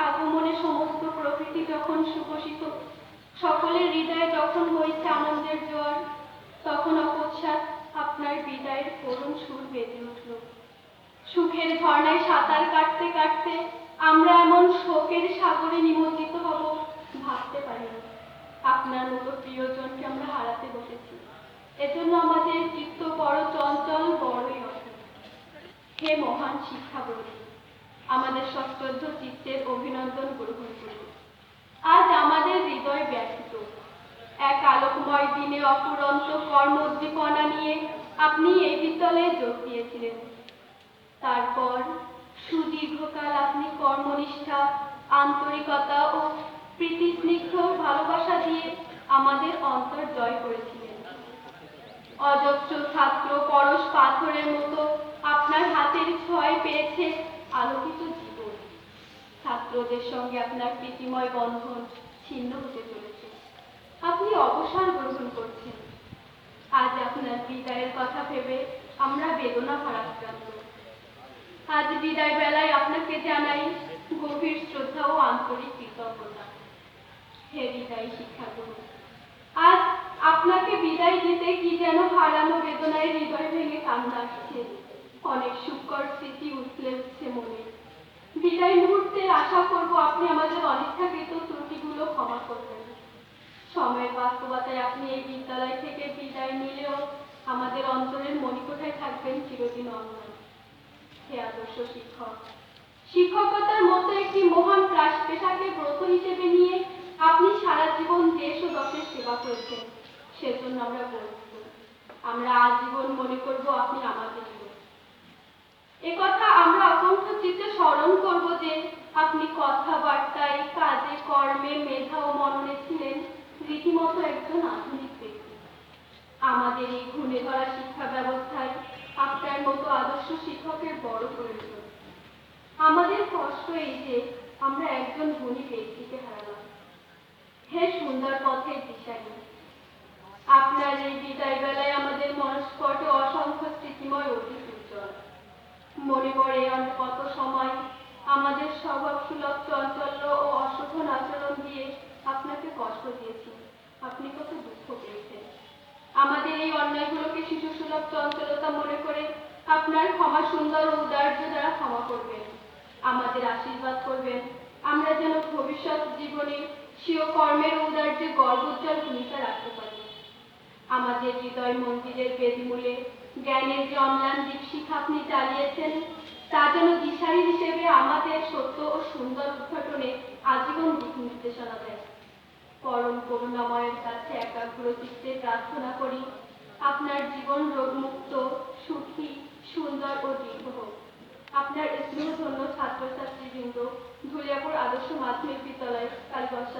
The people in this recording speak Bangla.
আগমনে সমস্ত প্রকৃতি যখন সুখোষিত, সকলের হৃদয়ে যখন বইছে আনন্দের জোয়ার, তখন অকস্মাৎ আপনার বিদায়ের করুণ সুর বেজে উঠল। সুখের ঝর্ণায় সাঁতার কাটতে কাটতে আমরা এমন শোকের সাগরে নিমজ্জিত হব ভাবতে পারিনি। আপনার মতো প্রিয়জনকে আমরা হারাতে বসেছি, এজন্য আমাদের চিত্ত বড় চঞ্চল, বড়ই অসুখ। হে মহান শিক্ষাব্রতী, আমাদের সশ্রদ্ধ চিত্তের অভিনন্দন গ্রহণ করুন। আজ আমাদের হৃদয় ব্যথিত। এক আলোকময় দিনে অফুরন্ত কর্মোদ্দীপনা নিয়ে আপনি এই বিদ্যালয়ে যোগ দিয়েছিলেন। তারপর সুদীর্ঘকাল আপনি কর্মনিষ্ঠা, আন্তরিকতা ও প্রীতিস্নিগ্ধ ভালোবাসা দিয়ে আমাদের অন্তর জয় করেছিলেন। অজস্র ছাত্র পরশ পাথরের মতো আপনার হাতের ছোঁয়ায় পেয়েছে আলোকিত জীবন। ছাত্রদের সঙ্গে আপনার প্রীতিময় বন্ধন ছিন্ন হতে চলেছে। আপনি অবসর গ্রহণ করছেন। আজ আপনার বিদায়ের কথা ভেবে আমরা বেদনা ভারাক্রান্ত। আজ বিদায় বেলায় আপনাকে জানাই গভীর শ্রদ্ধা ও আন্তরিক কৃতজ্ঞতা। হে বিদায় শিক্ষাগুরু, আজ আপনাকে বিদায় দিতে কি যেন হারানো বেদনায় হৃদয় ভেঙে কান্না আসছে। অনেক সুখকর স্মৃতি উঠলে উঠছে মনে। বিদায় মুহূর্তে আশা করব আপনি আমাদের অনিচ্ছাকৃত ত্রুটিগুলো ক্ষমা করবেন। সময়ের বাস্তবতায় আপনি এই বিদ্যালয় থেকে বিদায় নিলেও আমাদের অন্তরের মণিকোঠায় থাকবেন চিরদিন অমর। হে আদর্শ শিক্ষক, শিক্ষকতার মতো একটি মহান পেশাকে ব্রত হিসেবে নিয়ে আপনি সারা জীবন দেশ ও দশের সেবা করেছেন, সেজন্য আমরা গর্বিত। আমরা আজীবন মনে করব আপনি আমাদের লোক। একথা আমরা অকণ্ঠ চিত্তে স্মরণ করব যে আপনি কথাবার্তায়, কাজে, কর্মে, মেধা ও মননে ছিলেন রীতিমতো একজন আধুনিক ব্যক্তি। আমাদের এই ঘুণে ধরা শিক্ষা ব্যবস্থায় আপনার মতো আদর্শ শিক্ষকের বড় প্রয়োজন। আমাদের কষ্ট এই যে আমরা একজন গুণী ব্যক্তিকে হারালাম। হে সুন্দর পথের দিশারি, আপনার এই বিদায় বেলায় আমাদের মনস্পটে অসংখ্য স্মৃতিময় অতীত উজ্জ্বল। মনে পড়ে আমরা কত সময় আমাদের স্বভাব সুলভ চঞ্চল্য ও অশোভন আচরণ দিয়ে আপনাকে কষ্ট দিয়েছি। আপনি কত দুঃখ পেয়েছেন। আমাদের এই অন্যায়গুলোকে শিশু সুলভ চঞ্চলতা মনে করে আপনার ক্ষমা সুন্দর ও উদার্য দ্বারা ক্ষমা করবেন। আমাদের আশীর্বাদ করবেন আমরা যেন ভবিষ্যৎ জীবনে স্বীয় কর্মের ঔদার্যে গর্বোজ্জ্বল ভূমিকা রাখতে পারি। আমাদের হৃদয় মন্দিরের বেদিমূলে জ্ঞানের যে অম্লান দীপশিখা আপনি জ্বালিয়েছেন, তা যেন দিশারি হিসেবে আমাদের সত্য ও সুন্দর উদ্ঘাটনে আজীবন দিক নির্দেশনা দেয়। পরম করুণাময়ের কাছে একাগ্র চিত্তে প্রার্থনা করি আপনার জীবন রোগমুক্ত, সুখী, সুন্দর ও দীর্ঘ হোক। আপনার স্নেহধন্য ছাত্রছাত্রীবৃন্দ, ধুলিয়াপুর আদর্শ মাধ্যমিক বিদ্যালয়, কালীগঞ্জ।